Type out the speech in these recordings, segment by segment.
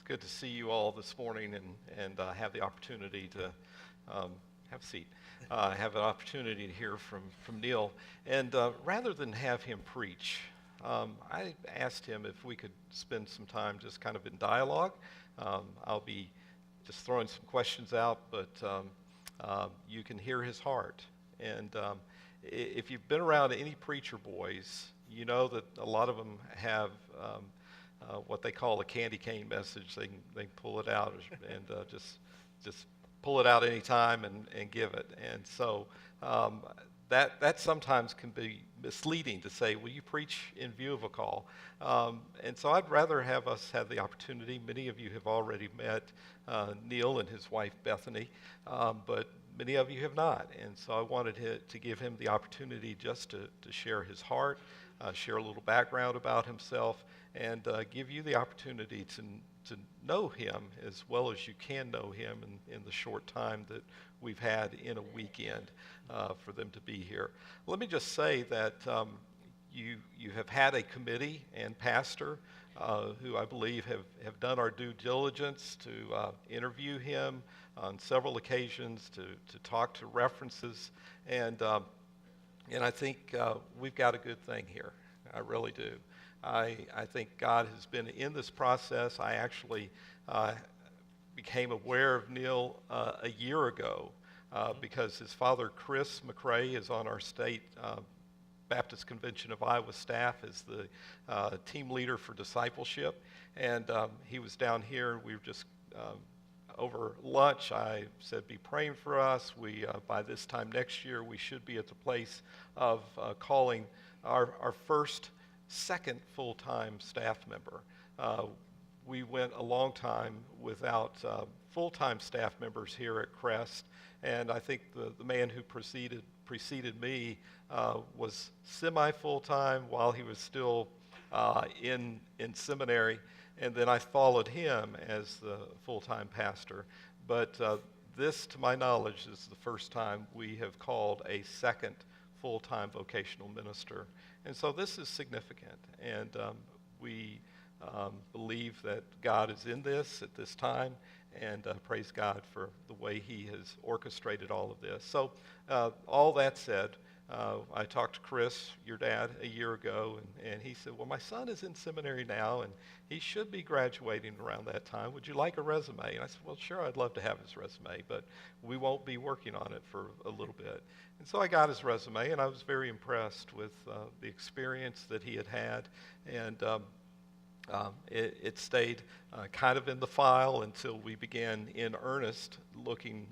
good to see you all this morning and have the opportunity to have a seat. Have an opportunity to hear from Neal. And rather than have him preach, I asked him if we could spend some time just kind of in dialogue. I'll be just throwing some questions out, but you can hear his heart. And if you've been around any preacher boys, you know that a lot of them have what they call a candy cane message. They can pull it out and just pull it out any time and give it. And so that sometimes can be misleading to say, will you preach in view of a call? And so I'd rather have us have the opportunity. Many of you have already met Neal and his wife Bethany, but many of you have not. And so I wanted to give him the opportunity just to share his heart, share a little background about himself, and give you the opportunity to know him as well as you can know him in the short time that we've had in a weekend for them to be here. Let me just say that you have had a committee and pastor who I believe have done our due diligence to interview him on several occasions, to talk to references, and I think we've got a good thing here. I really do. I think God has been in this process. I actually became aware of Neal a year ago because his father, Chris McRae, is on our state Baptist Convention of Iowa staff as the team leader for discipleship. And he was down here. We were just over lunch. I said, be praying for us. By this time next year, we should be at the place of calling our second full-time staff member. We went a long time without full-time staff members here at Crest, and I think the man who preceded me was semi-full-time while he was still in seminary, and then I followed him as the full-time pastor. But this, to my knowledge, is the first time we have called a second full-time vocational minister. And so this is significant, and we believe that God is in this at this time, and praise God for the way he has orchestrated all of this. So all that said, I talked to Chris, your dad, a year ago, and he said, well, my son is in seminary now, and he should be graduating around that time. Would you like a resume? And I said, well, sure, I'd love to have his resume, but we won't be working on it for a little bit. And so I got his resume, and I was very impressed with the experience that he had, and it stayed kind of in the file until we began in earnest looking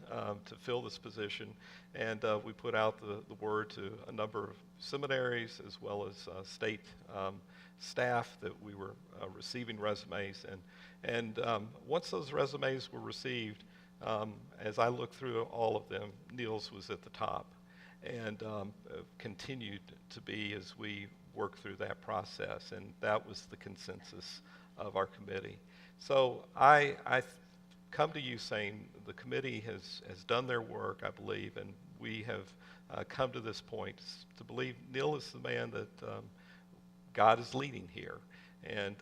to fill this position, and we put out the word to a number of seminaries as well as state staff that we were receiving resumes, and once those resumes were received, as I looked through all of them, Neal's was at the top, and continued to be as we work through that process, and that was the consensus of our committee. So I come to you saying the committee has done their work, I believe, and we have come to this point to believe Neal is the man that God is leading here. And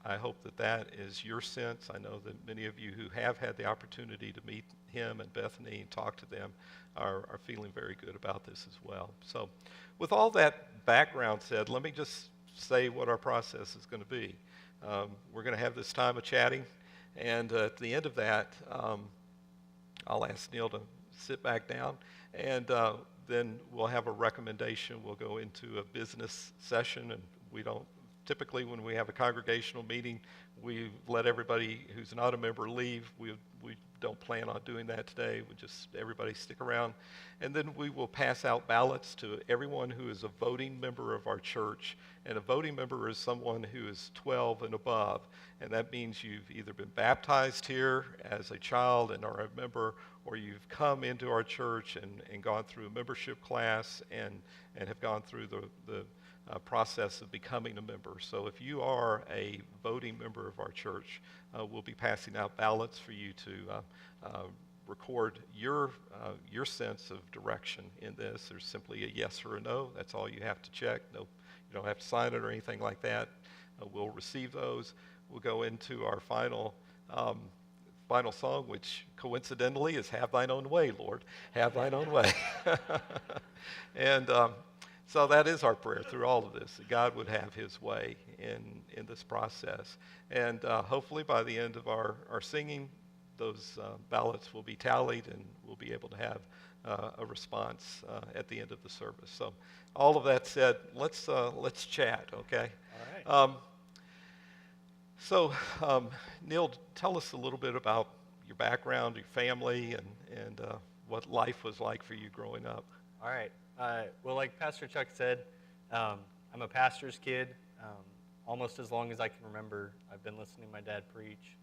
I hope that is your sense. I know that many of you who have had the opportunity to meet him and Bethany and talk to them are feeling very good about this as well. So with all that background said, let me just say what our process is going to be. We're going to have this time of chatting, and at the end of that, I'll ask Neal to sit back down, and then we'll have a recommendation. We'll go into a business session, and we don't typically, when we have a congregational meeting, we let everybody who's not a member leave. We don't plan on doing that today. We just, everybody stick around. And then we will pass out ballots to everyone who is a voting member of our church. And a voting member is someone who is 12 and above. And that means you've either been baptized here as a child and are a member, or you've come into our church and gone through a membership class and have gone through the process of becoming a member. So if you are a voting member of our church, we'll be passing out ballots for you to record your sense of direction in this. There's simply a yes or a no. That's all you have to check. No, you don't have to sign it or anything like that. We'll receive those. we'll go into our final song, which coincidentally is "Have Thine Own Way, Lord, Have Thine Own Way." And so that is our prayer through all of this, that God would have his way in this process. And hopefully by the end of our singing, those ballots will be tallied and we'll be able to have a response at the end of the service. So all of that said, let's chat, okay? All right. So, Neal, tell us a little bit about your background, your family, and what life was like for you growing up. All right. Well, like Pastor Chuck said, I'm a pastor's kid. Almost as long as I can remember, I've been listening to my dad preach.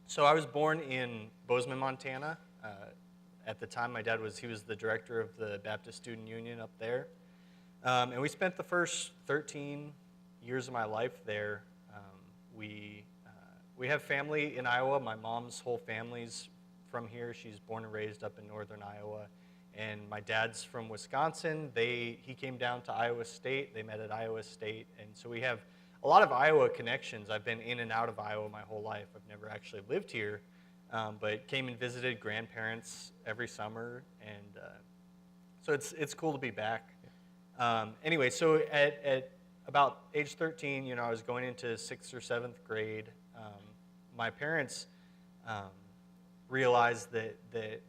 So I was born in Bozeman, Montana. At the time, my dad was the director of the Baptist Student Union up there. And we spent the first 13 years of my life there. We have family in Iowa. My mom's whole family's from here. She's born and raised up in northern Iowa. And my dad's from Wisconsin. He came down to Iowa State. They met at Iowa State. And so we have a lot of Iowa connections. I've been in and out of Iowa my whole life. I've never actually lived here, but came and visited grandparents every summer. And so it's cool to be back. Anyway, so at about age 13, I was going into 6th or 7th grade. My parents realized that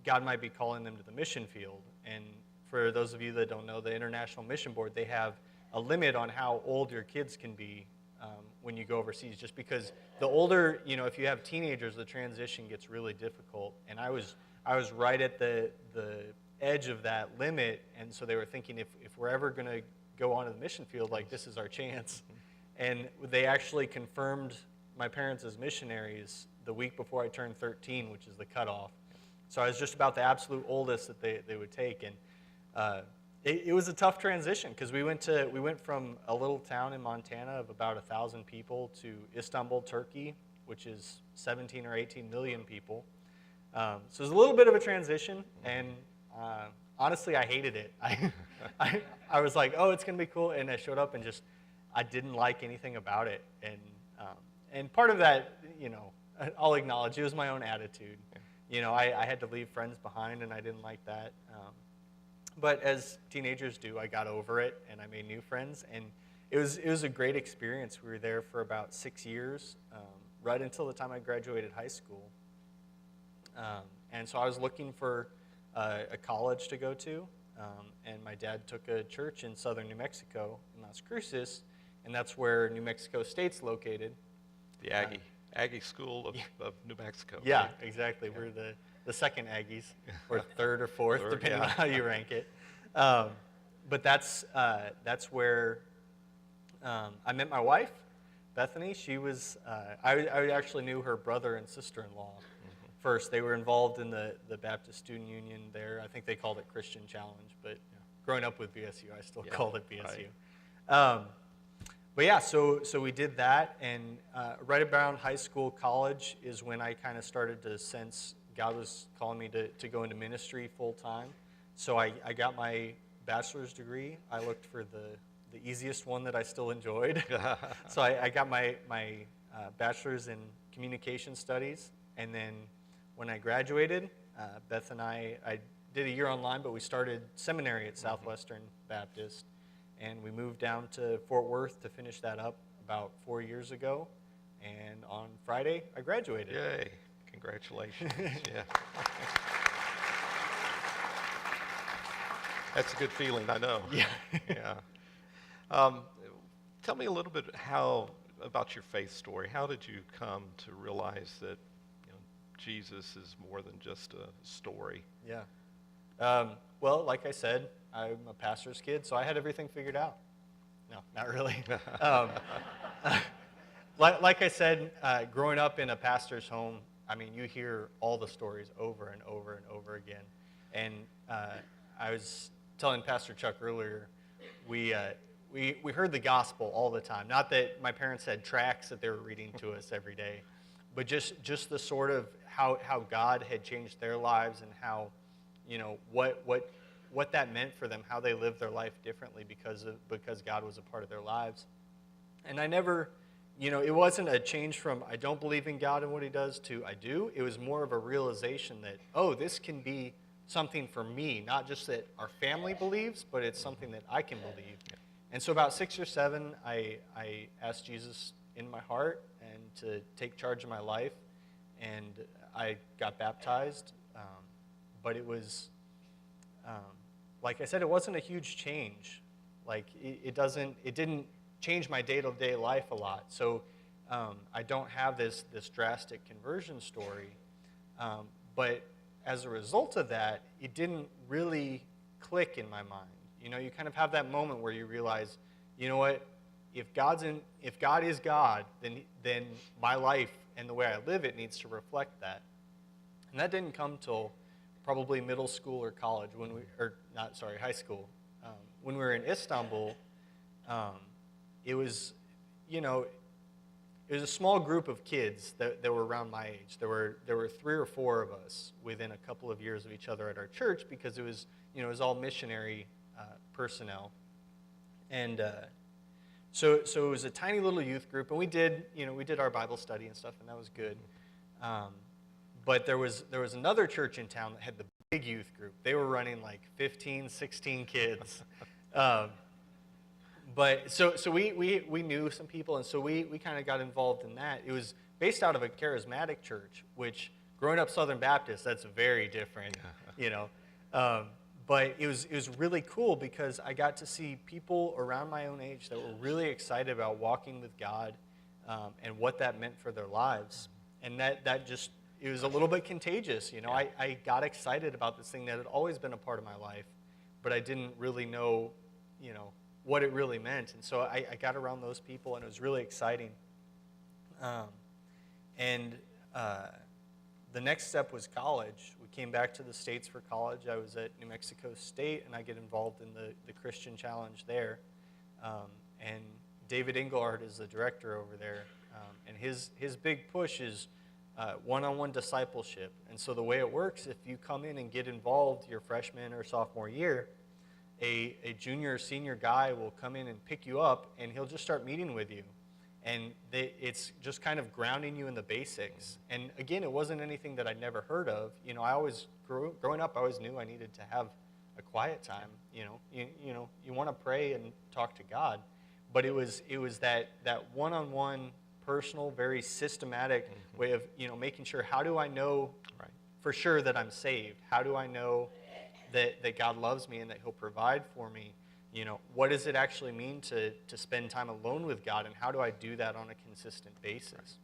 God might be calling them to the mission field. And for those of you that don't know, the International Mission Board, they have a limit on how old your kids can be when you go overseas. Just because the older, if you have teenagers, the transition gets really difficult. And I was right at the edge of that limit, and so they were thinking if we're ever going to go onto the mission field, like, this is our chance. And they actually confirmed my parents as missionaries the week before I turned 13, which is the cutoff. So I was just about the absolute oldest that they would take. And it was a tough transition because we went from a little town in Montana of about 1,000 people to Istanbul, Turkey, which is 17 or 18 million people. So it was a little bit of a transition, and honestly, I hated it. I was like, oh, it's going to be cool, and I showed up and I didn't like anything about it. And part of that, I'll acknowledge, it was my own attitude. I had to leave friends behind, and I didn't like that. But as teenagers do, I got over it, and I made new friends, and it was a great experience. We were there for about 6 years, right until the time I graduated high school. And so I was looking for a college to go to, and my dad took a church in southern New Mexico, in Las Cruces, and that's where New Mexico State's located. The Aggie School of New Mexico. Yeah, right? exactly. Yeah. We're the second Aggies, or third or fourth, depending on how you rank it. But that's where I met my wife, Bethany. She was, I actually knew her brother and sister-in-law first. They were involved in the Baptist Student Union there. I think they called it Christian Challenge, but growing up with BSU, I still called it BSU. Right. But yeah, so we did that, and right around high school, college is when I kind of started to sense God was calling me to go into ministry full-time. So I got my bachelor's degree. I looked for the easiest one that I still enjoyed. So I got my bachelor's in communication studies, and then when I graduated, Beth and I did a year online, but we started seminary at Southwestern Baptist, and we moved down to Fort Worth to finish that up about 4 years ago, and on Friday, I graduated. Yay. Congratulations. Yeah. That's a good feeling, I know. Yeah. Yeah. Tell me a little bit about your faith story. How did you come to realize that Jesus is more than just a story? Yeah. Well, like I said, I'm a pastor's kid, so I had everything figured out. No, not really. Like I said, growing up in a pastor's home, I mean, you hear all the stories over and over and over again. And I was telling Pastor Chuck earlier, we heard the gospel all the time. Not that my parents had tracts that they were reading to us every day, but just the sort of how God had changed their lives and how, what that meant for them, how they lived their life differently because God was a part of their lives. And I never, it wasn't a change from I don't believe in God and what he does to I do. It was more of a realization that, oh, this can be something for me, not just that our family believes, but it's something that I can believe. And so about 6 or 7, I asked Jesus in my heart and to take charge of my life, and I got baptized. But it was, like I said, it wasn't a huge change. Like it didn't change my day-to-day life a lot. So I don't have this drastic conversion story. But as a result of that, it didn't really click in my mind. You kind of have that moment where you realize, you know what? If God is God, then my life and the way I live it needs to reflect that. And that didn't come till probably middle school or college high school. When we were in Istanbul, it was a small group of kids that were around my age. There were 3 or 4 of us within a couple of years of each other at our church, because it was all missionary personnel, and so it was a tiny little youth group, and we did our Bible study and stuff, and that was good. But there was another church in town that had the big youth group. They were running like 15, 16 kids. But so we knew some people, and so we kind of got involved in that. It was based out of a charismatic church, which growing up Southern Baptist, that's very different, But it was really cool because I got to see people around my own age that were really excited about walking with God, and what that meant for their lives. And that just, it was a little bit contagious. I got excited about this thing that had always been a part of my life, but I didn't really know, what it really meant. And so I got around those people, and it was really exciting. The next step was college. We came back to the States for college. I was at New Mexico State, and I get involved in the Christian Challenge there. And David Engelhardt is the director over there. And his big push is one-on-one discipleship. And so the way it works, if you come in and get involved your freshman or sophomore year, a junior or senior guy will come in and pick you up, and he'll just start meeting with you. And it's just kind of grounding you in the basics. And again, it wasn't anything that I'd never heard of. Growing up, I always knew I needed to have a quiet time. You want to pray and talk to God, but it was that one-on-one, personal, very systematic way of making sure, how do I know for sure that I'm saved? How do I know that God loves me and that He'll provide for me? What does it actually mean to spend time alone with God, and how do I do that on a consistent basis?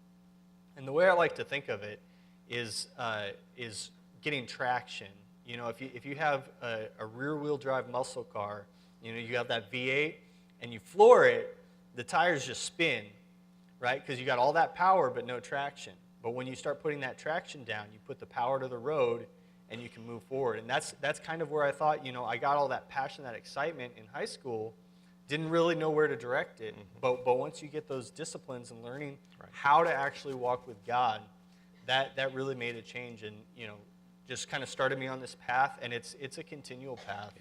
And the way I like to think of it is getting traction. If you have a rear-wheel drive muscle car, you have that V8, and you floor it, the tires just spin, right? Because you got all that power but no traction. But when you start putting that traction down, you put the power to the road, and you can move forward. And that's kind of where I thought, I got all that passion, that excitement in high school, didn't really know where to direct it. But once you get those disciplines and learning how to actually walk with God, that really made a change, and just kind of started me on this path. And it's a continual path.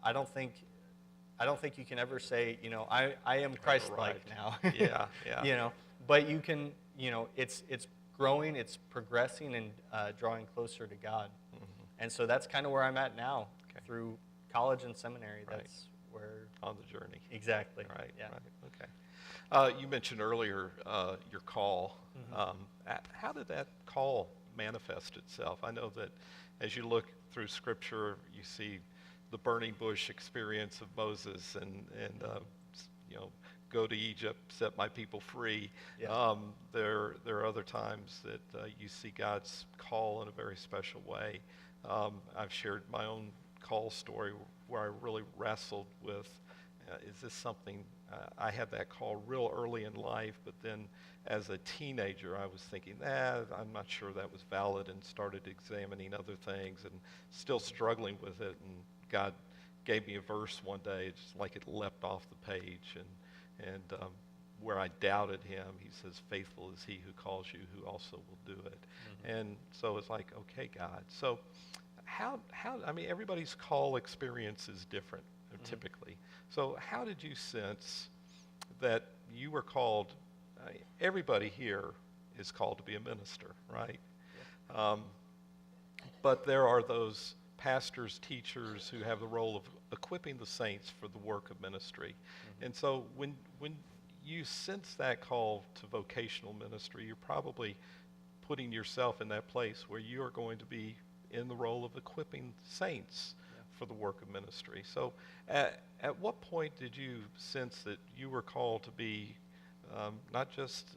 I don't think you can ever say, I am Christ-like now. But you can, it's growing, it's progressing, and drawing closer to God. And so that's kind of where I'm at now, through college and seminary. That's where... On the journey. Exactly. Right, okay. You mentioned earlier your call. How did that call manifest itself? I know that as you look through Scripture, you see the burning bush experience of Moses, and go to Egypt, set my people free. There are other times that you see God's call in a very special way. I've shared my own call story where I really wrestled with, is this something, I had that call real early in life, but then as a teenager I was thinking, I'm not sure that was valid, and started examining other things and still struggling with it. And God gave me a verse one day, it's like it leapt off the page, and where I doubted Him, He says, faithful is He who calls you, who also will do it. And so it's like, okay, God. So how everybody's call experience is different, typically. So how did you sense that you were called, everybody here is called to be a minister, right? But there are those pastors, teachers who have the role of equipping the saints for the work of ministry. And so when you sense that call to vocational ministry, you're probably putting yourself in that place where you are going to be in the role of equipping saints for the work of ministry. So at what point did you sense that you were called to be not just,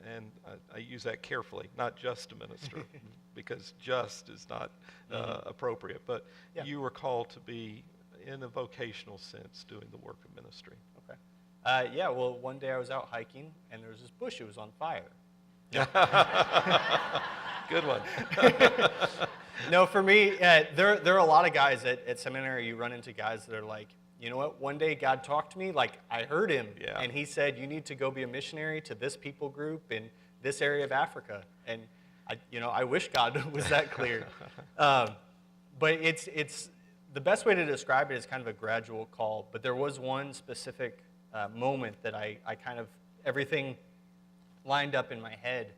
and I use that carefully, not just a minister, because just is not appropriate, but you were called to be, in a vocational sense, doing the work of ministry? Okay. Yeah, well, one day I was out hiking, and there was this bush. It was on fire. Good one. No, for me, there are a lot of guys at seminary. You run into guys that are like, you know what, one day God talked to me, like I heard him, and he said, you need to go be a missionary to this people group in this area of Africa. And, I wish God was that clear. But it's the best way to describe it is kind of a gradual call. But there was one specific moment that I kind of, everything lined up in my head.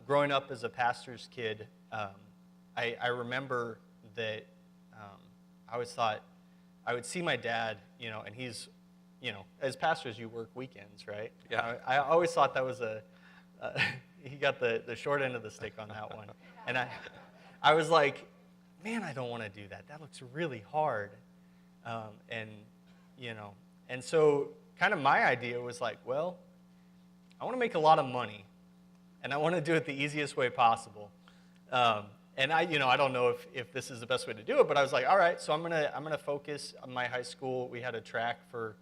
Growing up as a pastor's kid, I remember that I always thought, I would see my dad, and he's, as pastors, you work weekends, right? Yeah. I always thought that was he got the short end of the stick on that one. And I was like, man, I don't want to do that. That looks really hard. And so kind of my idea was like, well, I want to make a lot of money, and I want to do it the easiest way possible. And I don't know if this is the best way to do it, but I was like, all right, so I'm gonna focus on my high school. We had a track for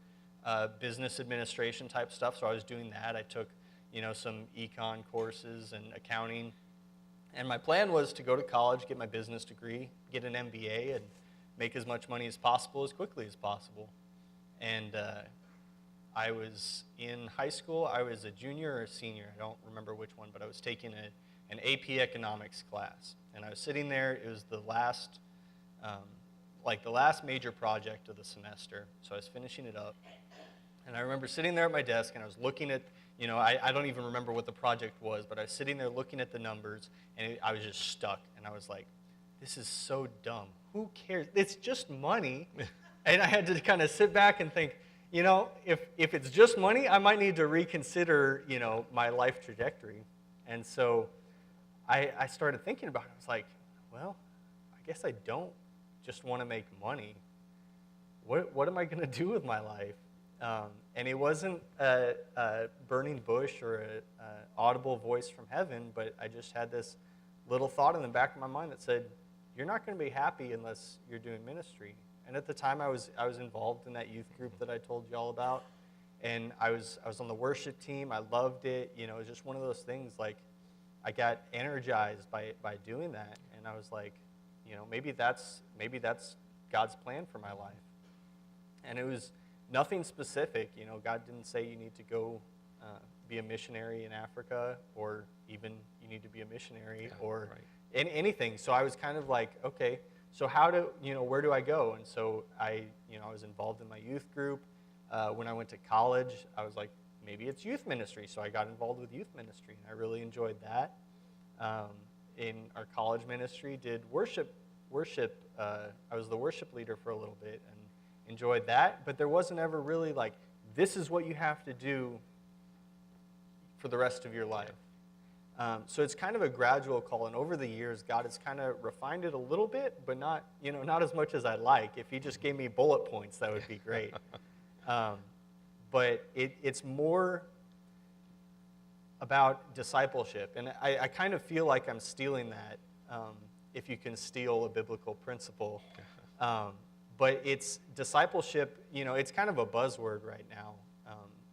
business administration type stuff, so I was doing that. I took some econ courses and accounting, and my plan was to go to college, get my business degree, get an MBA, and make as much money as possible as quickly as possible. And I was in high school. I was a junior or a senior. I don't remember which one, but I was taking an AP economics class. And I was sitting there. It was the last major project of the semester. So I was finishing it up. And I remember sitting there at my desk, and I was looking at, I don't even remember what the project was, but I was sitting there looking at the numbers, and I was just stuck. And I was like, this is so dumb. Who cares? It's just money. And I had to kind of sit back and think, if it's just money, I might need to reconsider, my life trajectory. And so I started thinking about it. I was like, well, I guess I don't just want to make money. What am I going to do with my life? And it wasn't a burning bush or an audible voice from heaven, but I just had this little thought in the back of my mind that said, you're not going to be happy unless you're doing ministry. And at the time, I was involved in that youth group that I told you all about, and I was on the worship team. I loved it. It was just one of those things. Like, I got energized by doing that, and I was like, maybe that's God's plan for my life. And it was nothing specific. God didn't say you need to go be a missionary in Africa, or even you need to be a missionary, or anything. So I was kind of like, okay. So where do I go? And so I was involved in my youth group. When I went to college, I was like, maybe it's youth ministry. So I got involved with youth ministry, and I really enjoyed that. In our college ministry, did worship. I was the worship leader for a little bit and enjoyed that. But there wasn't ever really like, this is what you have to do for the rest of your life. So it's kind of a gradual call, and over the years, God has kind of refined it a little bit, but not as much as I'd like. If He just gave me bullet points, that would be great. But it's more about discipleship, and I kind of feel like I'm stealing that, if you can steal a biblical principle. But it's discipleship. It's kind of a buzzword right now.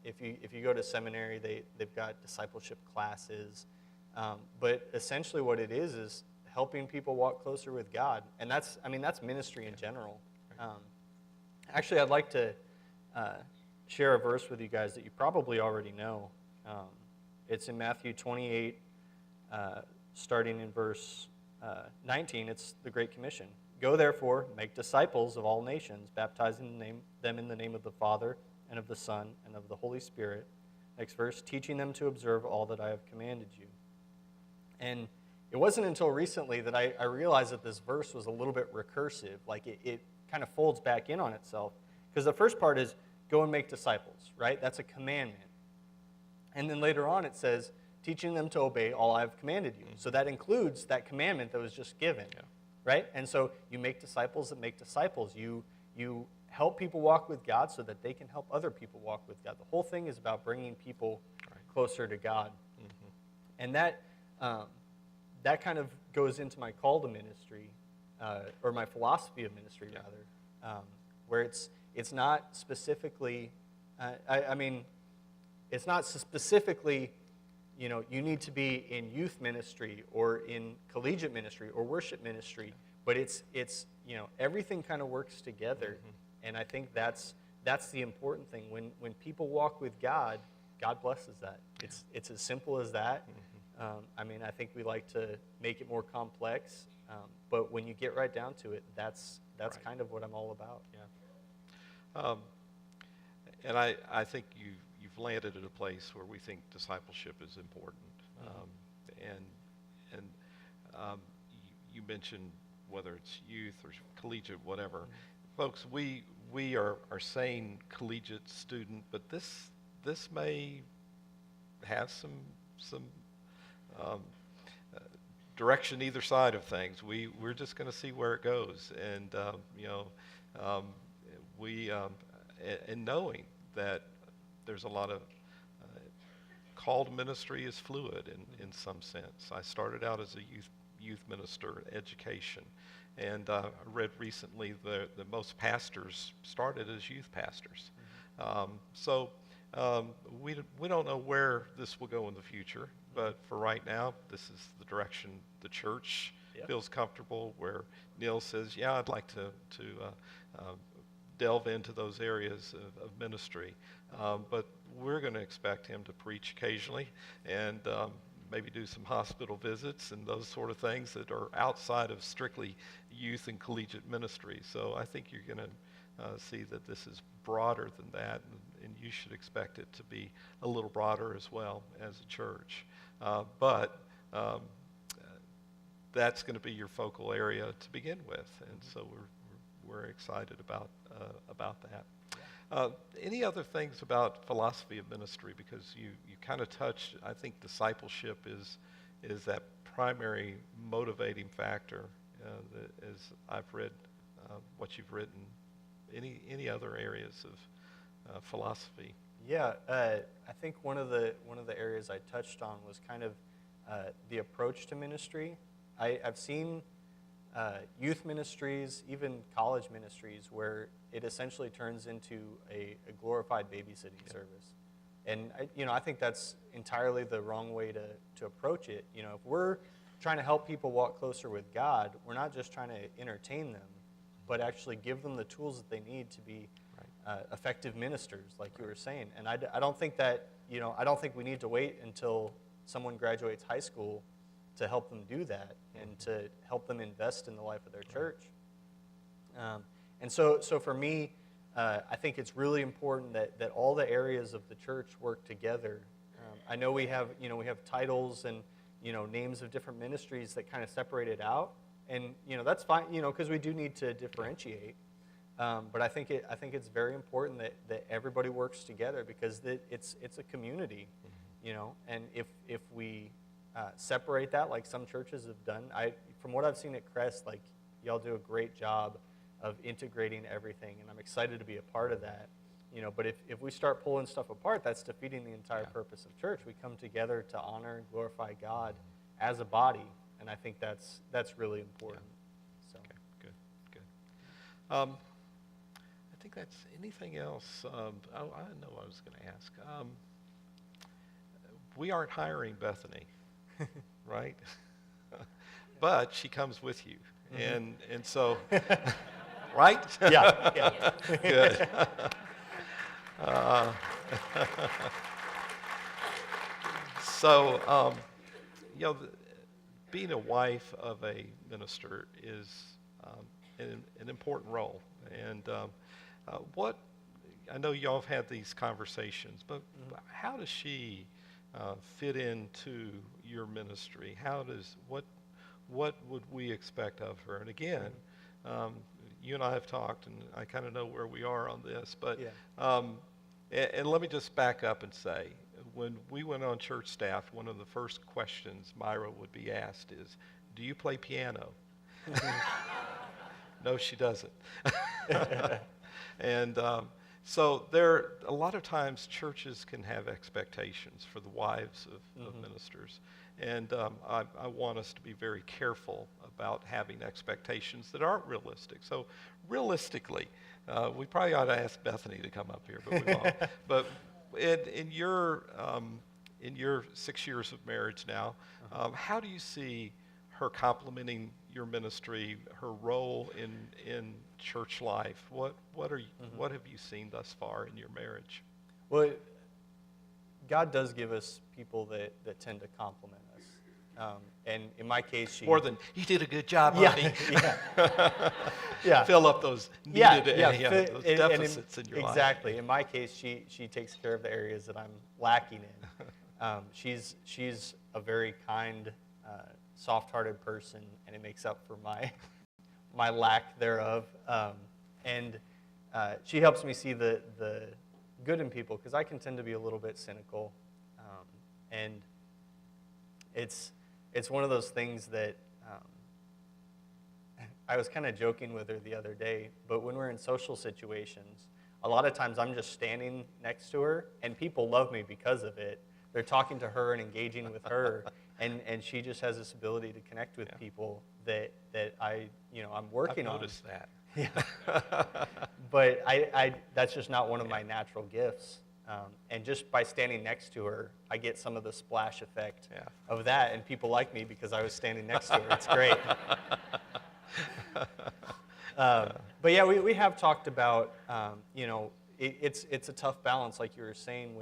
If you go to seminary, they've got discipleship classes. But essentially what it is helping people walk closer with God. And that's ministry in general. Actually, I'd like to share a verse with you guys that you probably already know. It's in Matthew 28, starting in verse 19. It's the Great Commission. Go, therefore, make disciples of all nations, baptizing them in the name of the Father and of the Son, and of the Holy Spirit. Next verse, teaching them to observe all that I have commanded you. And it wasn't until recently that I realized that this verse was a little bit recursive, like it kind of folds back in on itself. Because the first part is, go and make disciples, right? That's a commandment. And then later on it says, teaching them to obey all I have commanded you. So that includes that commandment that was just given, right? And so you make disciples that make disciples. You help people walk with God so that they can help other people walk with God. The whole thing is about bringing people closer to God. And that kind of goes into my call to ministry, or my philosophy of ministry, rather, where it's not specifically, it's not specifically, you need to be in youth ministry or in collegiate ministry or worship ministry, but it's everything kind of works together. And I think that's the important thing. When people walk with God, God blesses that. It's as simple as that. I think we like to make it more complex, but when you get right down to it, that's kind of what I'm all about. And I think you've landed at a place where we think discipleship is important. You mentioned whether it's youth or collegiate, whatever. Folks, we are saying collegiate student, but this may have some direction either side of things. We're just going to see where it goes, and and knowing that there's a lot of call to ministry is fluid in some sense. I started out as a youth minister in education, and I read recently that most pastors started as youth pastors. We don't know where this will go in the future, but for right now, this is the direction the church feels comfortable, where Neal says, yeah, I'd like to delve into those areas of ministry. But we're going to expect him to preach occasionally and maybe do some hospital visits and those sort of things that are outside of strictly youth and collegiate ministry. So I think you're going to see that this is broader than that, and you should expect it to be a little broader as well as a church. But that's going to be your focal area to begin with, and so we're excited about that. Any other things about philosophy of ministry? Because you kind of touched, I think discipleship is that primary motivating factor, as I've read what you've written. Any other areas of philosophy? Yeah, I think one of the areas I touched on was kind of the approach to ministry. I've seen youth ministries, even college ministries, where it essentially turns into a glorified babysitting service. And I think that's entirely the wrong way to approach it. If we're trying to help people walk closer with God, we're not just trying to entertain them, but actually give them the tools that they need to be effective ministers, like you were saying. And I don't think that, I don't think we need to wait until someone graduates high school to help them do that and to help them invest in the life of their church. And so for me, I think it's really important that all the areas of the church work together. I know we have titles and names of different ministries that kind of separate it out, and that's fine, because we do need to differentiate. But I think it's very important that everybody works together, because it's a community, and if we separate that like some churches have done, from what I've seen at Crest, like y'all do a great job of integrating everything, and I'm excited to be a part of that. But if we start pulling stuff apart, that's defeating the entire purpose of church. We come together to honor and glorify God as a body, and I think that's really important. So. Okay, good. I think that's anything else. I know what I was going to ask. We aren't hiring Bethany, right? But she comes with you, and so, right? Yeah. Good. So, being a wife of a minister is an important role. And what I know y'all have had these conversations, but how does she fit into your ministry? What would we expect of her? And again, you and I have talked, and I kind of know where we are on this, but and let me just back up and say, when we went on church staff, one of the first questions Myra would be asked is, do you play piano? No, she doesn't. And so a lot of times churches can have expectations for the wives of ministers. And I want us to be very careful about having expectations that aren't realistic. So realistically, we probably ought to ask Bethany to come up here, but we won't. But in your 6 years of marriage now, how do you see her complementing your ministry, her role in church life? What have you seen thus far in your marriage? Well, God does give us people that tend to complement us. And in my case, she... More than, you did a good job, honey. Yeah. Fill up those those deficits in your life. Exactly. In my case, she takes care of the areas that I'm lacking in. She's a very kind, soft-hearted person, and it makes up for my lack thereof. And she helps me see the good in people, because I can tend to be a little bit cynical, and it's one of those things that I was kind of joking with her the other day, but when we're in social situations, a lot of times I'm just standing next to her, and people love me because of it. They're talking to her and engaging with her, and she just has this ability to connect with people that I'm working on. I've noticed that. Yeah. But I that's just not one of my natural gifts. And just by standing next to her, I get some of the splash effect of that, and people like me because I was standing next to her. It's great. But yeah, we have talked about, it's a tough balance, like you were saying,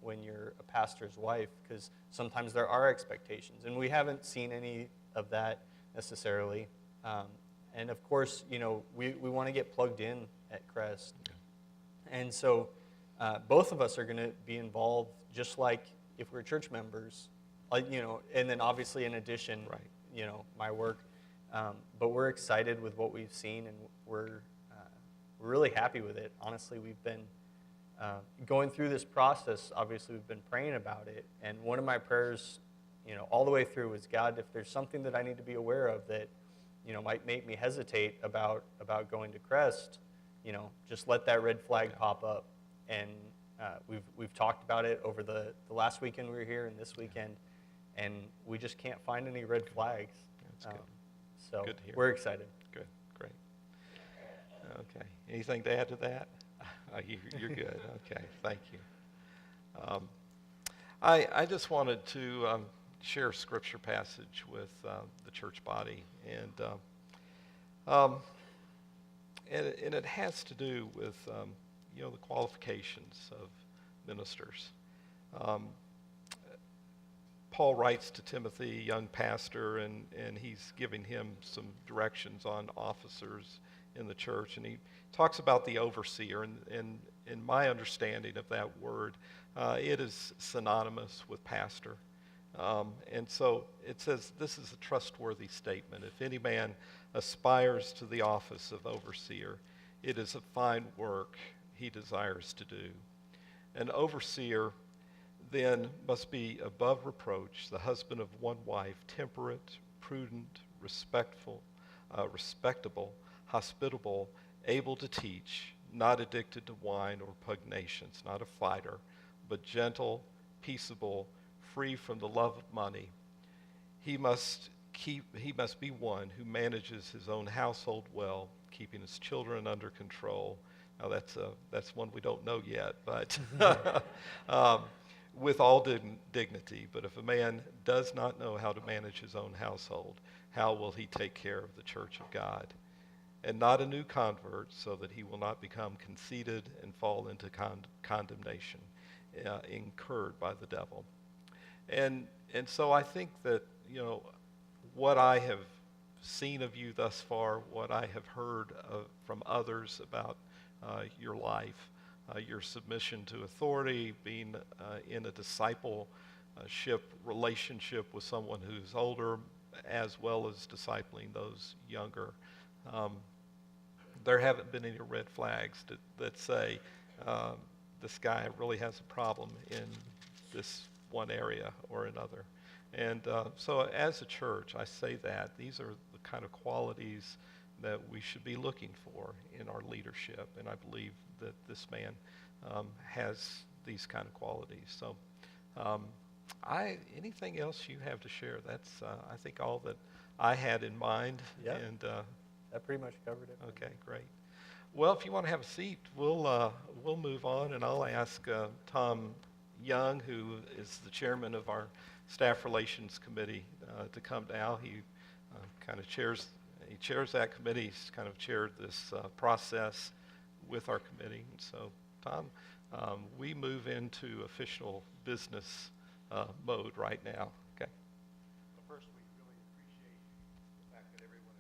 when you're a pastor's wife, because sometimes there are expectations, and we haven't seen any of that necessarily. And of course, we want to get plugged in at Crest. And so both of us are going to be involved, just like if we're church members, and then obviously in addition, my work. But we're excited with what we've seen, and we're really happy with it. Honestly, we've been going through this process. Obviously, we've been praying about it, and one of my prayers, all the way through was, God, if there's something that I need to be aware of that, might make me hesitate about going to Crest, just let that red flag pop up. And we've talked about it over the last weekend we were here and this weekend, and we just can't find any red flags. That's good. So good to hear. We're excited. Good, great. Okay, anything to add to that? You're good. Okay, thank you. I just wanted to share a scripture passage with the church body, and it has to do with the qualifications of ministers. Paul writes to Timothy, a young pastor, and he's giving him some directions on officers in the church, and he talks about the overseer, and in my understanding of that word, it is synonymous with pastor. And so it says, this is a trustworthy statement. If any man aspires to the office of overseer, it is a fine work he desires to do. An overseer then must be above reproach, the husband of one wife, temperate, prudent, respectable, hospitable, able to teach, not addicted to wine or pugnacious, not a fighter, but gentle, peaceable, free from the love of money. He must be one who manages his own household well, keeping his children under control. Now that's one we don't know yet, but with all dignity. But if a man does not know how to manage his own household, how will he take care of the church of God? And not a new convert, so that he will not become conceited and fall into condemnation incurred by the devil. And so I think that, what I have seen of you thus far, what I have heard from others about your life, your submission to authority, being in a discipleship relationship with someone who's older, as well as discipling those younger. There haven't been any red flags that say this guy really has a problem in this one area or another. And so as a church, I say that these are the kind of qualities that we should be looking for in our leadership. And I believe that this man has these kind of qualities. So anything else you have to share? That's, I think, all that I had in mind. Yeah. And That pretty much covered it. okay, great. Well, if you want to have a seat, we'll move on, and I'll ask Tom Young, who is the chairman of our Staff Relations Committee, to come now. He kind of chairs that committee. He's kind of chaired this process with our committee. So, Tom, we move into official business mode right now. Okay. Well, first, we really appreciate the fact that everyone